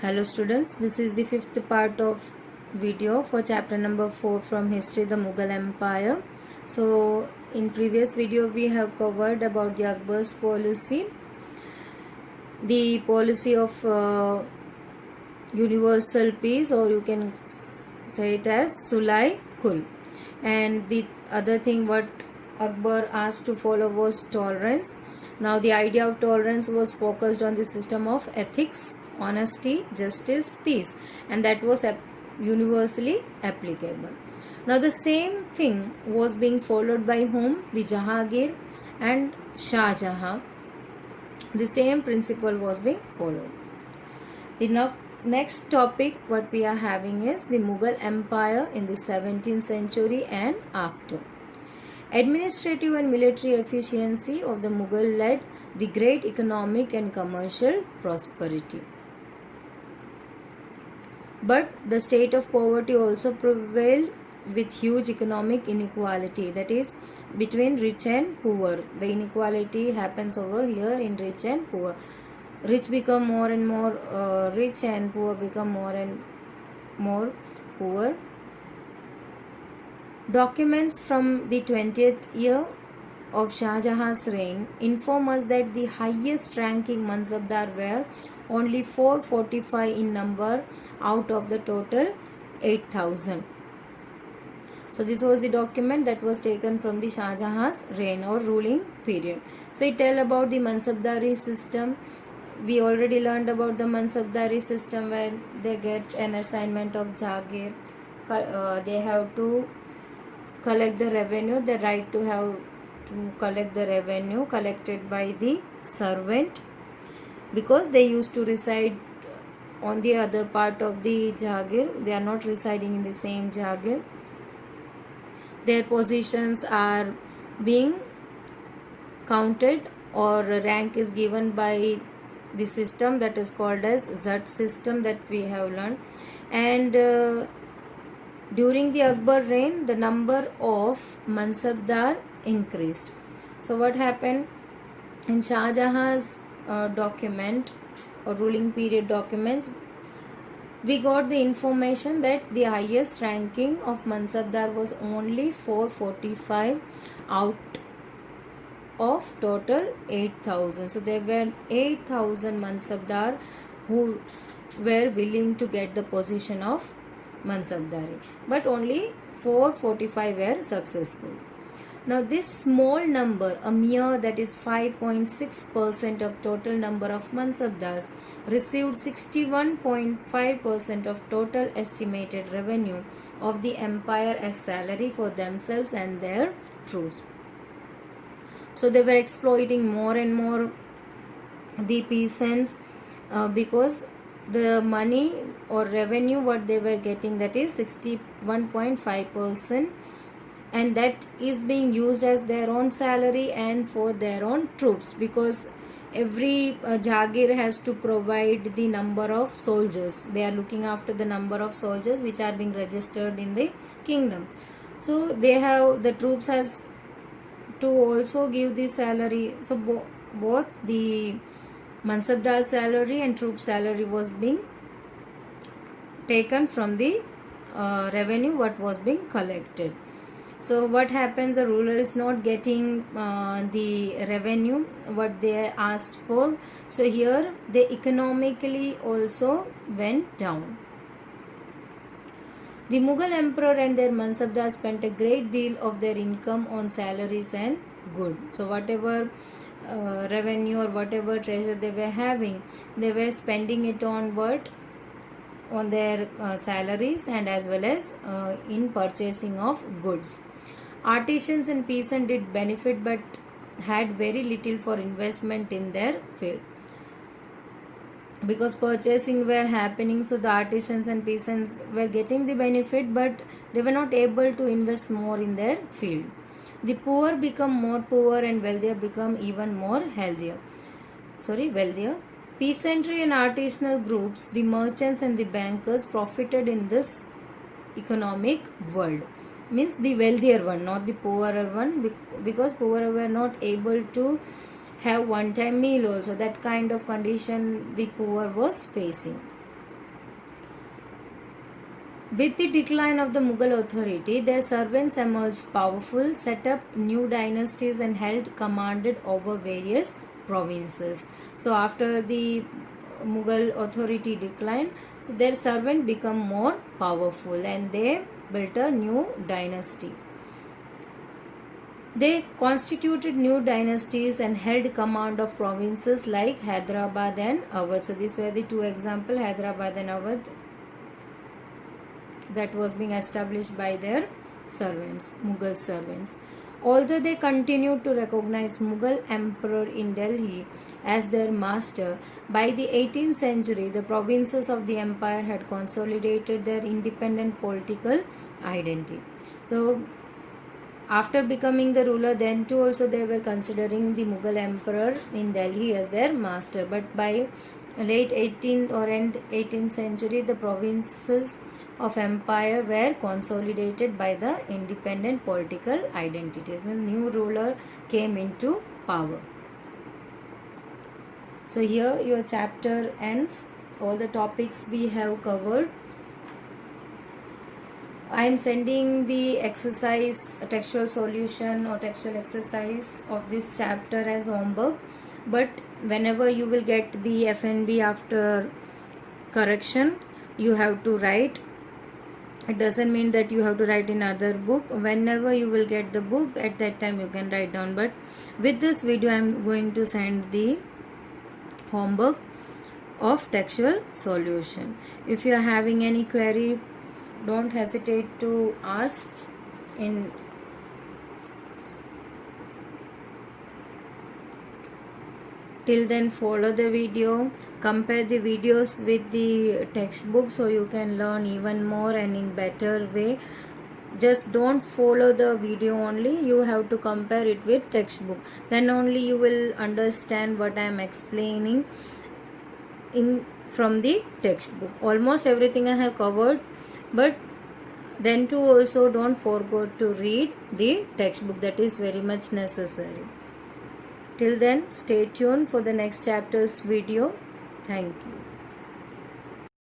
Hello students, this is the fifth part of video for chapter number 4 from history, the Mughal Empire. So in previous video we have covered about the Akbar's policy, the policy of universal peace, or you can say it as Sulai Kul. And the other thing what Akbar asked to follow was tolerance. Now the idea of tolerance was focused on the system of ethics, honesty, justice, peace, and that was universally applicable. Now the same thing was being followed by whom? The Jahangir and Shah Jahan. The same principle was being followed. The next topic what we are having is the Mughal Empire in the 17th century and after. Administrative and military efficiency of the Mughal led the great economic and commercial prosperity. But the state of poverty also prevailed with huge economic inequality, that is between rich and poor. The inequality happens over here in rich and poor. Rich become more and more rich and poor become more and more poor. Documents from the 20th year of Shah Jahan's reign inform us that the highest ranking Mansabdar were only 445 in number out of the total 8,000. So this was the document that was taken from the Shah Jahan's reign or ruling period. So it tell about the Mansabdari system. We already learned about the Mansabdari system where they get an assignment of Jagir. They have to collect the revenue, the right to have to collect the revenue collected by the servant, because they used to reside on the other part of the Jagir. They are not residing in the same Jagir. Their positions are being counted, or rank is given by the system that is called as Zat system that we have learned. And during the Akbar reign, the number of Mansabdar increased. So what happened in Shah Jahan's document or ruling period documents, we got the information that the highest ranking of Mansabdar was only 445 out of total 8,000. So there were 8,000 Mansabdar who were willing to get the position of Mansabdari, but only 445 were successful. Now this small number, a mere that is 5.6% of total number of Mansabdars, received 61.5% of total estimated revenue of the empire as salary for themselves and their troops. So they were exploiting more and more the peasants because the money or revenue what they were getting, that is 61.5%, and that is being used as their own salary and for their own troops, because every Jagir has to provide the number of soldiers. They are looking after the number of soldiers which are being registered in the kingdom. So they have, the troops has to also give the salary. So both the Mansabdar salary and troop salary was being taken from the revenue what was being collected. So what happens, the ruler is not getting the revenue what they asked for. So here they economically also went down. The Mughal emperor and their Mansabdar spent a great deal of their income on salaries and goods. So whatever revenue or whatever treasure they were having, they were spending it on what? On their salaries and as well as in purchasing of goods. Artisans and peasants did benefit but had very little for investment in their field, because purchasing were happening. So the artisans and peasants were getting the benefit, but they were not able to invest more in their field. The poor become more poor and wealthier become even more wealthier. Peasantry and artisanal groups, the merchants and the bankers profited in this economic world. Means the wealthier one, not the poorer one, because poorer were not able to have one time meal also. That kind of condition the poor was facing. With the decline of the Mughal authority, their servants emerged powerful, set up new dynasties, and held commanded over various provinces. So after the Mughal authority declined, so their servant become more powerful and they built a new dynasty. They constituted new dynasties and held command of provinces like Hyderabad and Awadh. So these were the two examples, Hyderabad and Awadh, that was being established by their servants, Mughal servants. Although they continued to recognize Mughal emperor in Delhi as their master, by the 18th century the provinces of the empire had consolidated their independent political identity. So after becoming the ruler, then too also they were considering the Mughal emperor in Delhi as their master. But by late 18th or end 18th century, the provinces of empire were consolidated by the independent political identities. The new ruler came into power. So here your chapter ends. All the topics we have covered. I am sending the exercise, textual solution or textual exercise of this chapter as homework. But whenever you will get the FNB after correction, you have to write. It doesn't mean that you have to write in other book. Whenever you will get the book, at that time you can write down. But with this video, I am going to send the homework of textual solution. If you are having any query, don't hesitate to ask in till then. Follow the video, compare the videos with the textbook so you can learn even more and in better way. Just don't follow the video only, you have to compare it with textbook, then only you will understand what I am explaining in from the textbook. Almost everything I have covered, but then too also don't forget to read the textbook, that is very much necessary. Till then, stay tuned for the next chapter's video. Thank you.